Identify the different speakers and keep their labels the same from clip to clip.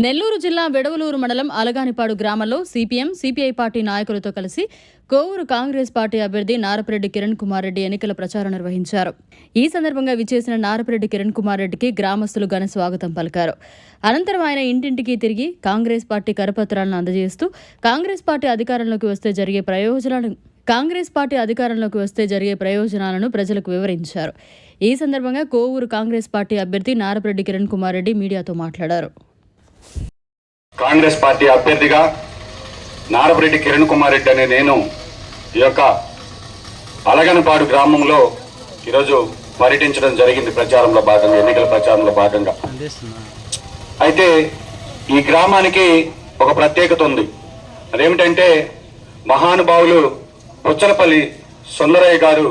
Speaker 1: నెల్లూరు జిల్లా వెడవలూరు మండలం అలగానిపాడు గ్రామంలో సిపిఎం, సిపిఐ పార్టీ నాయకులతో కలిసి కోవూరు కాంగ్రెస్ పార్టీ అభ్యర్థి నారపరెడ్డి కిరణ్ కుమార్ రెడ్డి ఎన్నికల ప్రచారం నిర్వహించారు. ఈ సందర్భంగా విచ్చేసిన నారపరెడ్డి కిరణ్ కుమార్ రెడ్డికి గ్రామస్తులు ఘన స్వాగతం పలికారు. అనంతరం ఆయన ఇంటింటికి తిరిగి కాంగ్రెస్ పార్టీ కరపత్రాలను అందజేస్తూ కాంగ్రెస్ పార్టీ అధికారంలోకి వస్తే జరిగే ప్రయోజనాలను ప్రజలకు వివరించారు. ఈ సందర్భంగా కోవూరు కాంగ్రెస్ పార్టీ అభ్యర్థి నారపరెడ్డి కిరణ్ కుమార్ రెడ్డి మీడియాతో మాట్లాడారు.
Speaker 2: కాంగ్రెస్ పార్టీ అభ్యర్థిగా నారపరెడ్డి కిరణ్ కుమార్ రెడ్డి అనే నేను ఈ యొక్క అలగనపాడు గ్రామంలో ఈరోజు పర్యటించడం జరిగింది. ప్రచారంలో భాగంగా, ఎన్నికల ప్రచారంలో భాగంగా. అయితే ఈ గ్రామానికి ఒక ప్రత్యేకత ఉంది. అదేమిటంటే మహానుభావులు పుచ్చలపల్లి సుందరయ్య గారు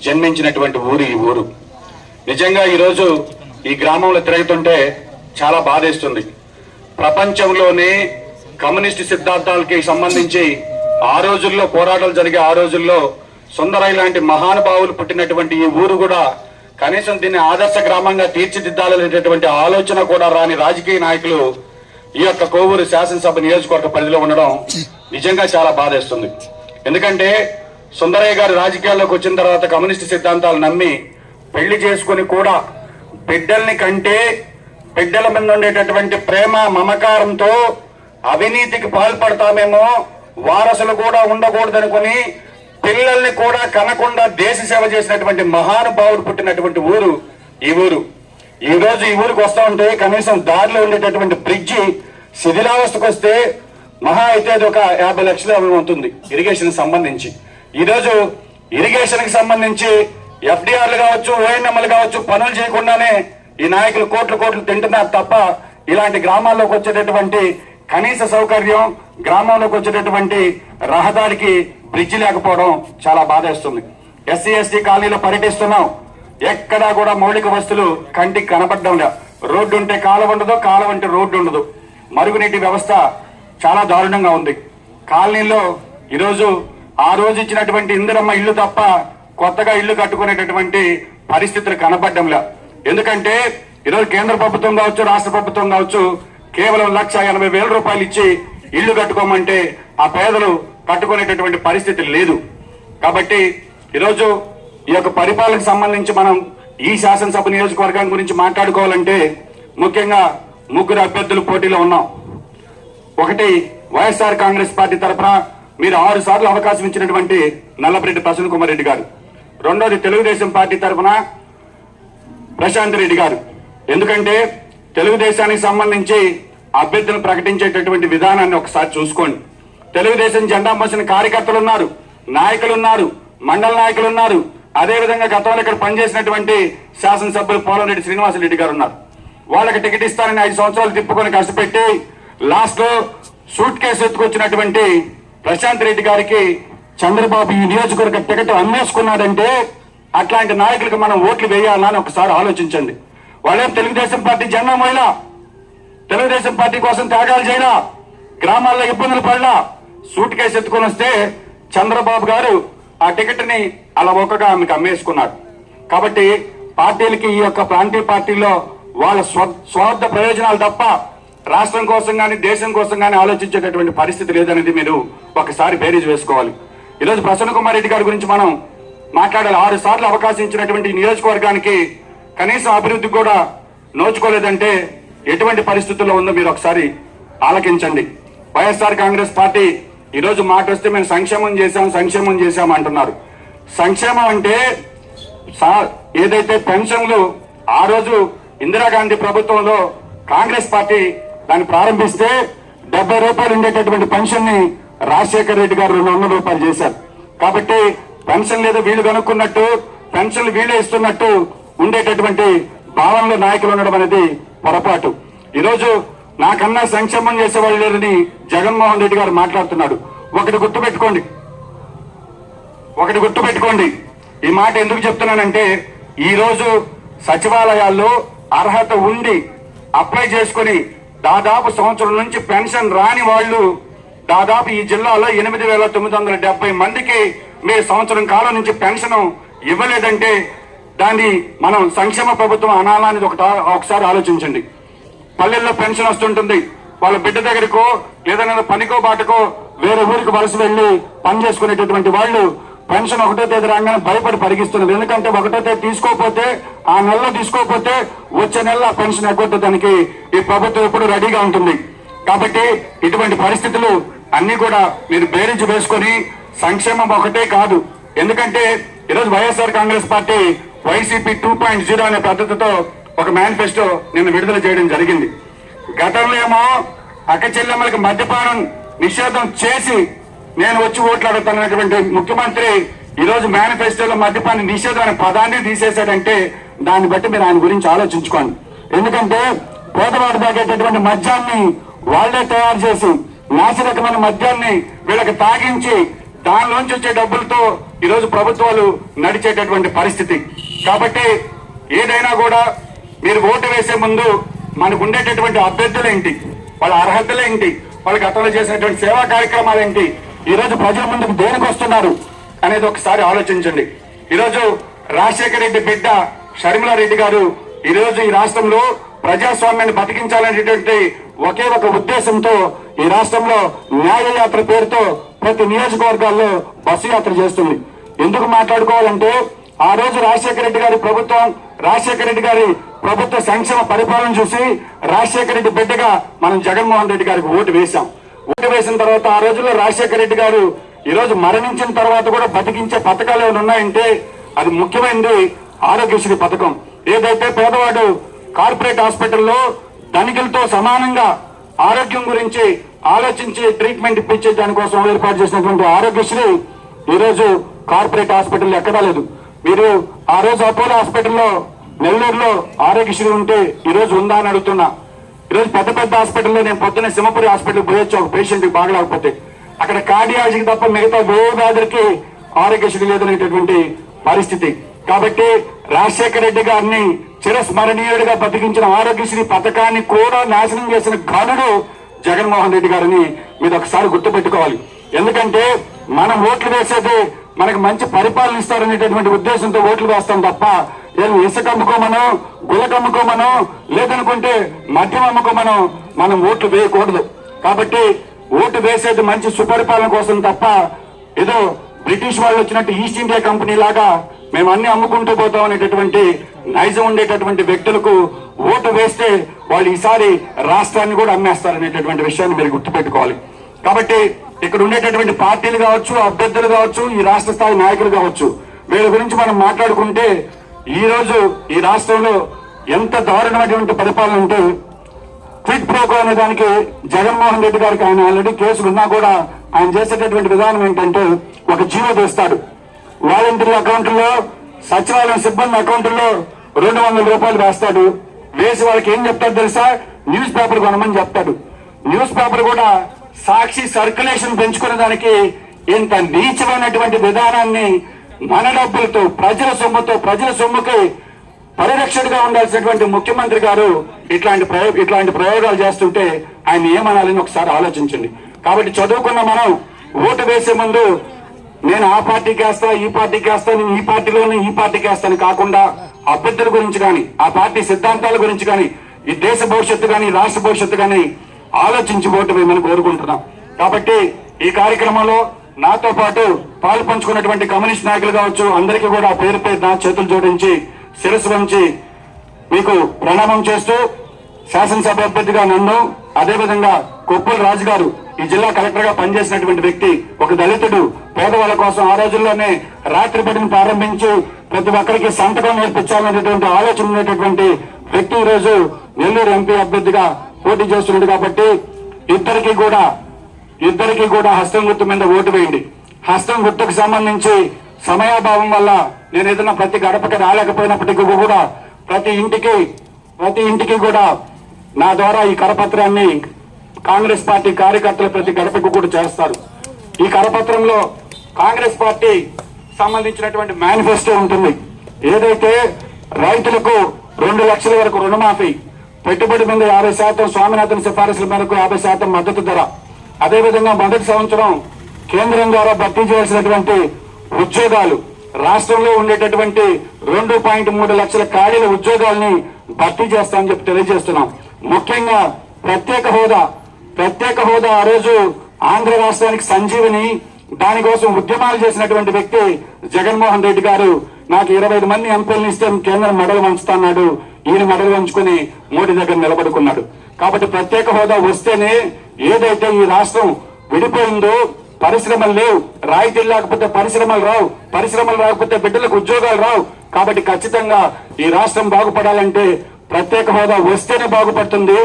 Speaker 2: జన్మించినటువంటి ఊరు ఈ ఊరు. నిజంగా ఈరోజు ఈ గ్రామంలో తిరుగుతుంటే చాలా బాధేస్తుంది. ప్రపంచంలోనే కమ్యూనిస్టు సిద్ధాంతాలకి సంబంధించి ఆ రోజుల్లో పోరాటాలు జరిగే ఆ రోజుల్లో సుందరయ్య లాంటి మహానుభావులు పుట్టినటువంటి ఈ ఊరు కూడా కనీసం దీన్ని ఆదర్శ గ్రామంగా తీర్చిదిద్దాలనేటటువంటి ఆలోచన కూడా రాని రాజకీయ నాయకులు ఈ యొక్క కోవూరు శాసనసభ నియోజకవర్గ పరిధిలో ఉండడం నిజంగా చాలా బాధేస్తుంది. ఎందుకంటే సుందరయ్య గారు రాజకీయాల్లోకి వచ్చిన తర్వాత కమ్యూనిస్టు సిద్ధాంతాలు నమ్మి పెళ్లి చేసుకుని కూడా బిడ్డల్ని కంటే బిడ్డల మీద ఉండేటటువంటి ప్రేమ మమకారంతో అవినీతికి పాల్పడతామేమో, వారసులు కూడా ఉండకూడదనుకుని పిల్లల్ని కూడా కనకుండా దేశ సేవ చేసినటువంటి మహానుభావుడు పుట్టినటువంటి ఊరు ఈ ఊరు. ఈ రోజు ఈ ఊరికి వస్తా ఉంటే కనీసం దారిలో ఉండేటటువంటి బ్రిడ్జి శిథిలావస్థకు వస్తే మహా అయితే అది ఒక 50 లక్షలు ఉంటుంది ఇరిగేషన్ సంబంధించి. ఈరోజు ఇరిగేషన్ కి సంబంధించి ఎఫ్డిఆర్లు కావచ్చు, ఓఎన్ఎంలు కావచ్చు, పనులు చేయకుండానే ఈ నాయకులు కోట్లు తింటున్నారు తప్ప ఇలాంటి గ్రామాల్లోకి వచ్చేటటువంటి కనీస సౌకర్యం, గ్రామంలోకి వచ్చేటటువంటి రహదారికి బ్రిడ్జి లేకపోవడం చాలా బాధేస్తుంది. ఎస్సీ ఎస్టీ కాలనీలో పర్యటిస్తున్నాం. ఎక్కడా కూడా మౌలిక వస్తువులు కంటికి కనపడడం లేదు. రోడ్డు ఉంటే కాలువ ఉండదు, కాలువ ఉంటే రోడ్డు ఉండదు. మరుగునీటి వ్యవస్థ చాలా దారుణంగా ఉంది. కాలనీలో ఈరోజు ఆ రోజు ఇచ్చినటువంటి ఇందిరమ్మ ఇల్లు తప్ప కొత్తగా ఇల్లు కట్టుకునేటటువంటి పరిస్థితులు కనపడడం లేదు. ఎందుకంటే ఈరోజు కేంద్ర ప్రభుత్వం కావచ్చు, రాష్ట్ర ప్రభుత్వం కావచ్చు, కేవలం 1,80,000 రూపాయలు ఇచ్చి ఇల్లు కట్టుకోమంటే ఆ పేదలు కట్టుకునేటటువంటి పరిస్థితి లేదు. కాబట్టి ఈరోజు ఈ యొక్క పరిపాలనకు సంబంధించి మనం ఈ శాసనసభ నియోజకవర్గం గురించి మాట్లాడుకోవాలంటే ముఖ్యంగా 3 అభ్యర్థులు పోటీలో ఉన్నాం. ఒకటి వైఎస్ఆర్ కాంగ్రెస్ పార్టీ తరఫున మీరు 6 సార్లు అవకాశం ఇచ్చినటువంటి నల్లపరెడ్డి ప్రసన్న కుమార్ రెడ్డి గారు. రెండోది తెలుగుదేశం పార్టీ తరఫున ప్రశాంత్ రెడ్డి గారు. ఎందుకంటే తెలుగుదేశానికి సంబంధించి అభ్యర్థులను ప్రకటించేటటువంటి విధానాన్ని ఒకసారి చూసుకోండి. తెలుగుదేశం జెండా మోసిన కార్యకర్తలు ఉన్నారు, నాయకులు ఉన్నారు, మండల నాయకులు ఉన్నారు. అదేవిధంగా గతంలో ఇక్కడ పనిచేసినటువంటి శాసనసభ్యులు పోలంరెడ్డి శ్రీనివాసరెడ్డి గారు ఉన్నారు. వాళ్ళకి టికెట్ ఇస్తారని 5 సంవత్సరాలు తిప్పుకొని కష్టపెట్టి లాస్ట్ లో సూట్ కేసు ఎత్తుకొచ్చినటువంటి ప్రశాంత్ రెడ్డి గారికి చంద్రబాబు ఈ నియోజకవర్గ టికెట్ అమ్మేసుకున్నాడంటే అట్లాంటి నాయకులకు మనం ఓట్లు వేయాలా అని ఒకసారి ఆలోచించండి. వాళ్ళేం తెలుగుదేశం పార్టీ జెండా మోయలా, తెలుగుదేశం పార్టీ కోసం త్యాగాలు చేయలా, గ్రామాల్లో ఇబ్బందులు పడలా. సూట్ కేసు ఎత్తుకొని వస్తే చంద్రబాబు గారు ఆ టికెట్ ని అలా ఒకగా ఆమెకు అమ్మేసుకున్నాడు. కాబట్టి పార్టీలకి ఈ యొక్క ప్రాంతీయ పార్టీల్లో వాళ్ళ స్వార్థ ప్రయోజనాలు తప్ప రాష్ట్రం కోసం కానీ దేశం కోసం కానీ ఆలోచించేటటువంటి పరిస్థితి లేదనేది మీరు ఒకసారి బేరీజ్ వేసుకోవాలి. ఈరోజు ప్రసన్న కుమార్ రెడ్డి గారి గురించి మనం మాట్లాడాలి. 6 సార్లు అవకాశం ఇచ్చినటువంటి నియోజకవర్గానికి కనీసం అభివృద్ధి కూడా నోచుకోలేదంటే ఎటువంటి పరిస్థితుల్లో ఉందో మీరు ఒకసారి ఆలకించండి. వైఎస్ఆర్ కాంగ్రెస్ పార్టీ ఈరోజు మాట వస్తే మేము సంక్షేమం చేశాం అంటున్నారు. సంక్షేమం అంటే ఏదైతే పెన్షన్లు ఆ రోజు ఇందిరాగాంధీ ప్రభుత్వంలో కాంగ్రెస్ పార్టీ దాన్ని ప్రారంభిస్తే 70 రూపాయలు ఉండేటటువంటి పెన్షన్ ని రాజశేఖర రెడ్డి గారు 200 రూపాయలు చేశారు. కాబట్టి పెన్షన్ లేదు వీళ్ళు కనుక్కున్నట్టు, పెన్షన్లు వీళ్ళే ఇస్తున్నట్టు ఉండేటటువంటి భావనలో నాయకులు ఉండడం అనేది పొరపాటు. ఈరోజు నాకన్నా సంక్షేమం చేసేవాళ్ళు లేరని జగన్మోహన్ రెడ్డి గారు మాట్లాడుతున్నాడు. ఒకటి గుర్తుపెట్టుకోండి. ఈ మాట ఎందుకు చెప్తున్నానంటే ఈ రోజు సచివాలయాల్లో అర్హత ఉండి అప్లై చేసుకుని దాదాపు సంవత్సరం నుంచి పెన్షన్ రాని వాళ్ళు దాదాపు ఈ జిల్లాలో 8,970 మందికి మీరు సంవత్సరం కాలం నుంచి పెన్షన్ ఇవ్వలేదంటే దాన్ని మనం సంక్షేమ ప్రభుత్వం అనాలని ఒకసారి ఆలోచించండి. పల్లెల్లో పెన్షన్ వస్తుంటుంది, వాళ్ళ బిడ్డ దగ్గరకో లేదన్నా పనికో బాటకో వేరే ఊరికి వలస వెళ్లి పని చేసుకునేటటువంటి వాళ్ళు పెన్షన్ 1వ తేదీ రాగానే భయపడి పరిగిస్తున్నారు. ఎందుకంటే 1వ తేదీ తీసుకోకపోతే ఆ నెలలో తీసుకోకపోతే వచ్చే నెల పెన్షన్ ఎగ్గొట్టడానికి ఈ ప్రభుత్వం ఎప్పుడు రెడీగా ఉంటుంది. కాబట్టి ఇటువంటి పరిస్థితులు అన్ని కూడా మీరు బేరీజు వేసుకొని సంక్షేమం ఒకటే కాదు. ఎందుకంటే ఈరోజు వైఎస్ఆర్ కాంగ్రెస్ పార్టీ వైసీపీ 2.0 అనే పద్ధతితో ఒక మేనిఫెస్టో నిన్న విడుదల చేయడం జరిగింది. గతంలో ఏమో అక్క చెల్లెమ్మలకు మద్యపానం నిషేధం చేసి నేను వచ్చి ఓట్లు అడుగుతానన్నటువంటి ముఖ్యమంత్రి ఈరోజు మేనిఫెస్టోలో మద్యపాన నిషేధం అనే పదాన్ని తీసేశాడంటే దాన్ని బట్టి మీరు ఆయన గురించి ఆలోచించుకోండి. ఎందుకంటే పేదవాడు తాగేటటువంటి మద్యాన్ని వాళ్లే తయారు చేసి నాసిరకమైన మద్యాన్ని వీళ్ళకి తాగించి దానిలోంచి వచ్చే డబ్బులతో ఈరోజు ప్రభుత్వాలు నడిచేటటువంటి పరిస్థితి. కాబట్టి ఏదైనా కూడా మీరు ఓటు వేసే ముందు మనకు ఉండేటటువంటి అభ్యర్థులేంటి, వాళ్ళ అర్హతలేంటి, వాళ్ళ గతంలో చేసినటువంటి సేవా కార్యక్రమాలేంటి, ఈరోజు ప్రజల ముందుకు దేనికి వస్తున్నారు అనేది ఒకసారి ఆలోచించండి. ఈరోజు రాజశేఖర రెడ్డి బిడ్డ షర్మిలారెడ్డి గారు ఈరోజు ఈ రాష్ట్రంలో ప్రజాస్వామ్యాన్ని బతికించాలనేటువంటి ఒకే ఒక ఉద్దేశంతో ఈ రాష్ట్రంలో న్యాయయాత్ర పేరుతో ప్రతి నియోజకవర్గాల్లో బస్సు యాత్ర చేస్తుంది. ఎందుకు మాట్లాడుకోవాలంటే ఆ రోజు రాజశేఖర రెడ్డి గారి ప్రభుత్వం, రాజశేఖర రెడ్డి గారి ప్రభుత్వ సంక్షేమ పరిపాలన చూసి రాజశేఖర రెడ్డి బిడ్డగా మనం జగన్మోహన్ రెడ్డి గారికి ఓటు వేశాం. ఓటు వేసిన తర్వాత ఆ రోజుల్లో రాజశేఖర రెడ్డి గారు ఈరోజు మరణించిన తర్వాత కూడా బతికించే పథకాలు ఏమైనా ఉన్నాయంటే అది ముఖ్యమైనది ఆరోగ్యశ్రీ పథకం. ఏదైతే పేదవాడు కార్పొరేట్ హాస్పిటల్లో ధనికులతో సమానంగా ఆరోగ్యం గురించి ఆలోచించి ట్రీట్మెంట్ ఇప్పించే దానికోసం ఏర్పాటు చేసినటువంటి ఆరోగ్యశ్రీ ఈరోజు కార్పొరేట్ హాస్పిటల్ ఎక్కడా లేదు. మీరు ఆ రోజు అపోలో హాస్పిటల్లో నెల్లూరులో ఆరోగ్యశ్రీ ఉంటే ఈరోజు ఉందా అని అడుగుతున్నా. ఈరోజు పెద్ద పెద్ద హాస్పిటల్లో నేను పొద్దున్న సింహపురి హాస్పిటల్కి పోయొచ్చు ఒక పేషెంట్కి బాగలేకపోతే, అక్కడ కార్డియాలజీకి తప్ప మిగతా ఏ వ్యాధులకి ఆరోగ్యశ్రీ లేదనేటటువంటి పరిస్థితి. కాబట్టి రాజశేఖర రెడ్డి గారిని చిరస్మరణీయుడిగా బతికించిన ఆరోగ్యశ్రీ పథకాన్ని కూడా నాశనం చేసిన ఘనుడు జగన్మోహన్ రెడ్డి గారిని మీరు ఒకసారి గుర్తుపెట్టుకోవాలి. ఎందుకంటే మనం ఓట్లు వేసేది మనకు మంచి పరిపాలన ఇస్తారనేటటువంటి ఉద్దేశంతో ఓట్లు వేస్తాం తప్ప ఏదో ఇసుక అమ్ముకోమనో గులక అమ్ముకోమనో లేదనుకుంటే మద్యం అమ్ముకోమనో మనం ఓట్లు వేయకూడదు. కాబట్టి ఓటు వేసేది మంచి సుపరిపాలన కోసం తప్ప ఏదో బ్రిటిష్ వాళ్ళు వచ్చినట్టు ఈస్ట్ ఇండియా కంపెనీ లాగా మేము అన్ని అమ్ముకుంటూ పోతాం అనేటటువంటి నైజం ఉండేటటువంటి వ్యక్తులకు ఓటు వేస్తే వాళ్ళు ఈసారి రాష్ట్రాన్ని కూడా అమ్మేస్తారనేటటువంటి విషయాన్ని మీరు గుర్తుపెట్టుకోవాలి. కాబట్టి ఇక్కడ ఉండేటటువంటి పార్టీలు కావచ్చు, అభ్యర్థులు కావచ్చు, ఈ రాష్ట్ర స్థాయి నాయకులు కావచ్చు, వీళ్ళ గురించి మనం మాట్లాడుకుంటే ఈ రోజు ఈ రాష్ట్రంలో ఎంత దారుణమైనటువంటి పరిపాలన ఉంటే క్విట్ ప్రోకో అనే దానికి జగన్మోహన్ రెడ్డి గారికి ఆయన ఆల్రెడీ కేసులు ఉన్నా కూడా ఆయన చేసేటటువంటి విధానం ఏంటంటే ఒక జీవో తెస్తాడు. వాలంటీర్ల అకౌంట్లో, సచివాలయం సిబ్బంది అకౌంట్లో 200 రూపాయలు వేస్తాడు. వేసి వాళ్ళకి ఏం చెప్తాడు తెలుసా? న్యూస్ పేపర్ కొనమని చెప్తాడు. న్యూస్ పేపర్ కూడా సాక్షి సర్క్యులేషన్ పెంచుకునే దానికి ఇంత నీచమైనటువంటి విధానాన్ని మన డబ్బులతో ప్రజల సొమ్ముకి పరిరక్షణగా ఉండాల్సినటువంటి ముఖ్యమంత్రి గారు ఇట్లాంటి ప్రయోగాలు చేస్తుంటే ఆయన ఏమనాలని ఒకసారి ఆలోచించండి. కాబట్టి చదువుకున్న మనం ఓటు వేసే ముందు నేను ఆ పార్టీకి వేస్తా, ఈ పార్టీకి వేస్తా, నేను ఈ పార్టీలోనే ఈ పార్టీకి వేస్తాను కాకుండా అభ్యర్థుల గురించి కానీ, ఆ పార్టీ సిద్ధాంతాల గురించి కానీ, ఈ దేశ భవిష్యత్తు కానీ, రాష్ట్ర భవిష్యత్తు కానీ ఆలోచించి ఓటు వేయమని కోరుకుంటున్నాం. కాబట్టి ఈ కార్యక్రమంలో నాతో పాటు పాలు పంచుకున్నటువంటి కమ్యూనిస్ట్ నాయకులు కావచ్చు, అందరికీ కూడా పేరు పేరున చేతులు జోడించి శిరస్సు వంచి మీకు ప్రణామం చేస్తూ శాసనసభ అభ్యర్థిగా నన్ను, అదేవిధంగా కొప్పుల రాజు గారు ఈ జిల్లా కలెక్టర్ గా పనిచేసినటువంటి వ్యక్తి, ఒక దళితుడు, పేదవాళ్ళ కోసం ఆ రోజుల్లోనే రాత్రి బడిని ప్రారంభించి ప్రతి ఒక్కరికి సంతకం నేర్పించాలనేటువంటి ఆలోచన ఉండేటటువంటి వ్యక్తి ఈ రోజు నెల్లూరు ఎంపీ అభ్యర్థిగా పోటీ చేస్తున్నాడు. కాబట్టి ఇద్దరికి కూడా హస్తం గుర్తు మీద ఓటు వేయండి. హస్తం గుర్తుకు సంబంధించి సమయాభావం వల్ల నేను ఏదైనా ప్రతి గడపకి రాలేకపోయినప్పటికీ కూడా ప్రతి ఇంటికి కూడా నా ద్వారా ఈ కరపత్రాన్ని కాంగ్రెస్ పార్టీ కార్యకర్తలు ప్రతి గడపకు కూడా చేస్తారు. ఈ కరపత్రంలో కాంగ్రెస్ పార్టీ సంబంధించినటువంటి మేనిఫెస్టో ఉంటుంది. ఏదైతే రైతులకు 2 లక్షల వరకు రుణమాఫీ, పెట్టుబడి మీద 50%, స్వామినాథన్ సిఫారసుల మేరకు 50% మద్దతు ధర, అదేవిధంగా మొదటి సంవత్సరం కేంద్రం ద్వారా భర్తీ చేయాల్సినటువంటి ఉద్యోగాలు, రాష్ట్రంలో ఉండేటటువంటి 2.3 లక్షల ఖాళీల ఉద్యోగాల్ని భర్తీ చేస్తామని చెప్పి తెలియజేస్తున్నాం. ముఖ్యంగా ప్రత్యేక హోదా ప్రత్యేక హోదా ఆ రోజు ఆంధ్ర రాష్ట్రానికి సంజీవిని, దానికోసం ఉద్యమాలు చేసినటువంటి వ్యక్తి జగన్మోహన్ రెడ్డి గారు నాకు 25 మంది ఎంపీలను ఇస్తే కేంద్రం మెడలు వంచుతున్నాడు, ఈయన మెడలు వంచుకుని మోడీ దగ్గర నిలబడుకున్నాడు. కాబట్టి ప్రత్యేక హోదా వస్తేనే ఏదైతే ఈ రాష్ట్రం విడిపోయిందో, పరిశ్రమలు లేవు, రాయితీలు లేకపోతే పరిశ్రమలు రావు, పరిశ్రమలు రాకపోతే బిడ్డలకు ఉద్యోగాలు రావు. కాబట్టి ఖచ్చితంగా ఈ రాష్ట్రం బాగుపడాలంటే ప్రత్యేక హోదా వస్తేనే బాగుపడుతుంది.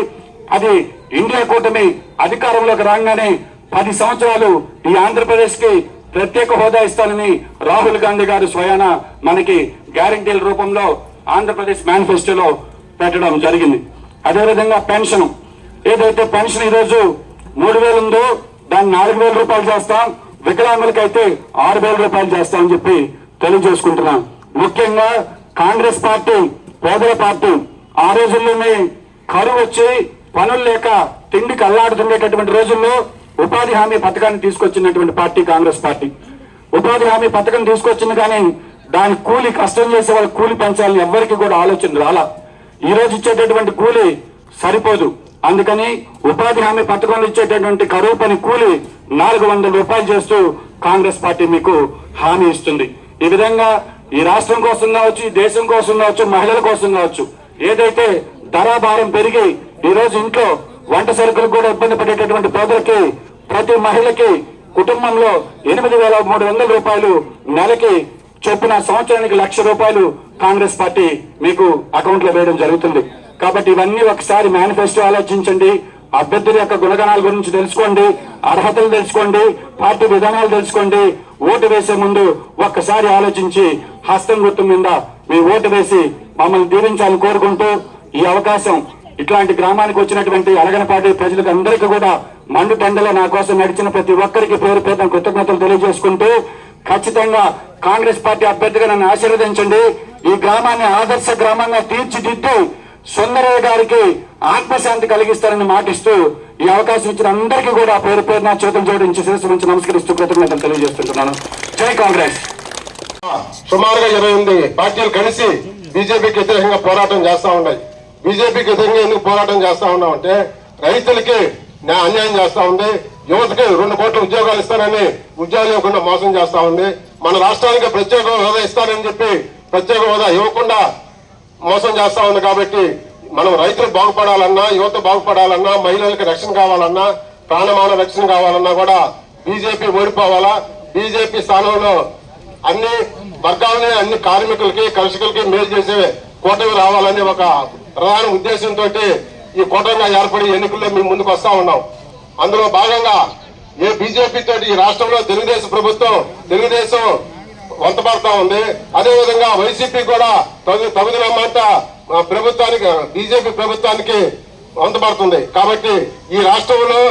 Speaker 2: అది ఇండియా కూటమి అధికారంలోకి రాగానే 10 సంవత్సరాలు ఈ ఆంధ్రప్రదేశ్ కి ప్రత్యేక హోదా ఇస్తానని రాహుల్ గాంధీ గారు స్వయాన మనకి గ్యారంటీల రూపంలో ఆంధ్రప్రదేశ్ మేనిఫెస్టోలో పెట్టడం జరిగింది. అదేవిధంగా పెన్షన్, ఏదైతే పెన్షన్ ఈ రోజు 3,000 ఉందో దాన్ని 4,000 రూపాయలు చేస్తాం, వికలాంగులకైతే 6,000 రూపాయలు చేస్తామని చెప్పి తెలియజేసుకుంటున్నాం. ముఖ్యంగా కాంగ్రెస్ పార్టీ పేదల పార్టీ. ఆ రోజుల్లోనే కరువు వచ్చి పనులు లేక తిండికి అల్లాడుతుండేటటువంటి రోజుల్లో ఉపాధి హామీ పథకాన్ని తీసుకొచ్చినటువంటి పార్టీ కాంగ్రెస్ పార్టీ. ఉపాధి హామీ పథకం తీసుకొచ్చింది కానీ దాని కూలి, కష్టం చేసే వాళ్ళ కూలి పెంచాలని ఎవ్వరికి కూడా ఆలోచన రాలా. ఈ రోజు ఇచ్చేటటువంటి కూలి సరిపోదు, అందుకని ఉపాధి హామీ పథకంలో ఇచ్చేటటువంటి కరువు పని కూలి 400 రూపాయలు చేస్తూ కాంగ్రెస్ పార్టీ మీకు హామీ ఇస్తుంది. ఈ విధంగా ఈ రాష్ట్రం కోసం కావచ్చు, ఈ దేశం కోసం కావచ్చు, మహిళల కోసం కావచ్చు, ఏదైతే ధరాభారం పెరిగి ఈ రోజు ఇంట్లో వంట సరుకులు కూడా ఇబ్బంది పడేటటువంటి పేదలకి, ప్రతి మహిళకి కుటుంబంలో 8,300 రూపాయలు నెలకి చొప్పున సంవత్సరానికి 1,00,000 రూపాయలు కాంగ్రెస్ పార్టీ మీకు అకౌంట్ లో వేయడం జరుగుతుంది. కాబట్టి ఇవన్నీ ఒకసారి మేనిఫెస్టో ఆలోచించండి, అభ్యర్థుల యొక్క గుణగణాల గురించి తెలుసుకోండి, అర్హతలు తెలుసుకోండి, పార్టీ విధానాలు తెలుసుకోండి. ఓటు వేసే ముందు ఒక్కసారి ఆలోచించి హస్తం గుర్తు మీద మీ ఓటు వేసి మమ్మల్ని దీవించాలని కోరుకుంటూ ఈ అవకాశం ఇట్లాంటి గ్రామానికి వచ్చినటువంటి అలగనపాటి ప్రజలకు అందరికీ కూడా మండు టెండలో నా కోసం నడిచిన ప్రతి ఒక్కరికి పేరు పేరున కృతజ్ఞతలు తెలియజేసుకుంటూ ఖచ్చితంగా కాంగ్రెస్ పార్టీ అభ్యర్థిగా నన్ను ఆశీర్వదించండి. ఈ గ్రామాన్ని ఆదర్శ గ్రామంగా తీర్చిదిద్ది సుందరయ్య గారికి ఆత్మశాంతి కలిగిస్తారని మాటిస్తూ ఈ అవకాశం ఇచ్చిన అందరికీ కూడా పేరు పేరున చేతులు జోడించి శిరస్సు నుంచి నమస్కరిస్తూ కృతజ్ఞతలు తెలియజేస్తుంటున్నాను. జై కాంగ్రెస్.
Speaker 3: సుమారుగా 28 పార్టీలు కలిసి బీజేపీకి వ్యతిరేకంగా పోరాటం చేస్తా ఉన్నాయి. బీజేపీకి వ్యతిరేకంగా ఎందుకు పోరాటం చేస్తా ఉన్నామంటే రైతులకి అన్యాయం చేస్తా ఉంది, యువతకి 2 కోట్ల ఉద్యోగాలు ఇస్తానని ఉద్యోగాలు ఇవ్వకుండా మోసం చేస్తా ఉంది, మన రాష్ట్రానికి ప్రత్యేక హోదా ఇస్తానని చెప్పి ప్రత్యేక హోదా ఇవ్వకుండా మోసం చేస్తా ఉంది. కాబట్టి మనం రైతులు బాగుపడాలన్నా, యువత బాగుపడాలన్నా, మహిళలకు రక్షణ కావాలన్నా, ప్రాణమాన రక్షణ కావాలన్నా కూడా బీజేపీ ఓడిపోవాలా. బీజేపీ స్థానంలో అన్ని వర్గాలని, అన్ని కార్మికులకి, కర్షకులకి మేలు చేసే కూటమి రావాలని ఒక ప్రధాన ఉద్దేశంతో ఈ కూటమిగా ఏర్పడి ఎన్నికల్లో మేము ముందుకు వస్తా ఉన్నాం. అందులో భాగంగా ఏ బీజేపీ తోటి ఈ రాష్ట్రంలో తెలుగుదేశం వంతపడతా ఉంది. అదేవిధంగా వైసీపీ కూడా తగుదనమాట ప్రభుత్వానికి, బీజేపీ ప్రభుత్వానికి వంతపడుతుంది. కాబట్టి ఈ రాష్ట్రంలో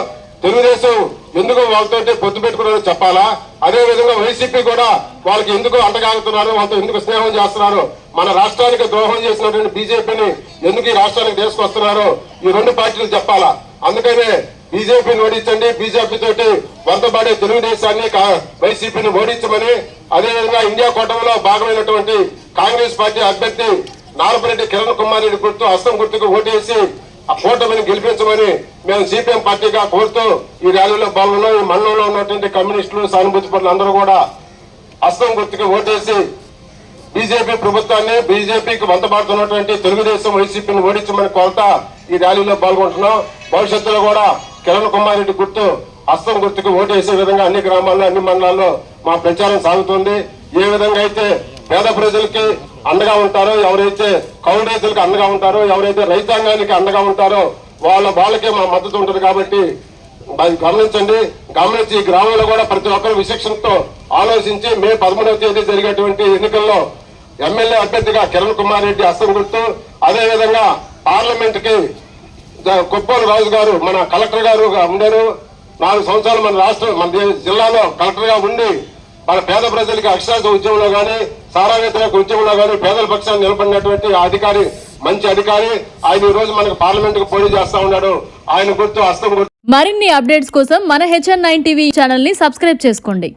Speaker 3: తెలుగుదేశం ఎందుకు వాళ్ళతో పొత్తు పెట్టుకున్నారో చెప్పాలా, అదేవిధంగా వైసీపీ కూడా వాళ్ళకి ఎందుకు అంటగాగుతున్నారు, వాళ్ళతో ఎందుకు స్నేహం చేస్తున్నారు, మన రాష్ట్రానికి ద్రోహం చేసినటువంటి బీజేపీని ఎందుకు ఈ రాష్ట్రానికి తీసుకొస్తున్నారు, ఈ 2 పార్టీలు చెప్పాలా. అందుకనే బీజేపీని ఓడించండి, బీజేపీ తోటి వంతపడే తెలుగుదేశాన్ని, వైసీపీని ఓడించమని, అదేవిధంగా ఇండియా కూటమిలో భాగమైనటువంటి కాంగ్రెస్ పార్టీ అభ్యర్థి నారపరెడ్డి కిరణ్ కుమార్ రెడ్డి గుర్తు హస్తం గుర్తుకు ఓటేసి ఆ కూటమిని గెలిపించమని మేము సిపిఎం పార్టీగా కోరుతూ ఈ ర్యాలీలో పాల్గొన్నాం. ఈ మండలంలో ఉన్నటువంటి కమ్యూనిస్టులు, సానుభూతి పరులు అందరూ కూడా హస్తం గుర్తుకు ఓటేసి బీజేపీ ప్రభుత్వాన్ని, బీజేపీకి వంతపడుతున్నటువంటి తెలుగుదేశం, వైసీపీని ఓడించమని కోరుతా ఈ ర్యాలీలో పాల్గొంటున్నాం. భవిష్యత్తులో కూడా కిరణ్ కుమార్ రెడ్డి గుర్తు హస్తం గుర్తుకు ఓటేసే విధంగా అన్ని గ్రామాల్లో, అన్ని మండలాల్లో మా ప్రచారం సాగుతుంది. ఏ విధంగా అయితే పేద ప్రజలకి అండగా ఉంటారో, ఎవరైతే కౌలు రైతులకు అండగా ఉంటారో, ఎవరైతే రైతాంగానికి అండగా ఉంటారో వాళ్ళకే మా మద్దతు ఉంటుంది. కాబట్టి గమనించి ఈ గ్రామంలో కూడా ప్రతి ఒక్కరు విశిక్షణతో ఆలోచించి మే 13వ తేదీ జరిగేటువంటి ఎన్నికల్లో ఎమ్మెల్యే అభ్యర్థిగా కిరణ్ కుమార్ రెడ్డి హస్తం గుర్తు, అదేవిధంగా పార్లమెంట్ కి కొప్పోలు రాజు గారు మన కలెక్టర్ గారు ఉండారు. 4 సంవత్సరాలు మన జిల్లాలో కలెక్టర్ గా ఉండి మన పేద ప్రజలకి అక్షరాస్యత ఉద్యమంలో గానీ, సారా వ్యతిరేక ఉద్యమంలో గానీ పేదల పక్షాన్ని నిలబడినటువంటి అధికారి, మంచి అధికారి. ఆయన ఈ రోజు మనకు పార్లమెంట్ కు పోటీ చేస్తా ఉన్నాడు. ఆయన గుర్తు హస్తం గుర్తు.
Speaker 1: మరిన్ని అప్డేట్స్ కోసం మన HN9 టీవీ ఛానల్ ని సబ్స్క్రైబ్ చేసుకోండి.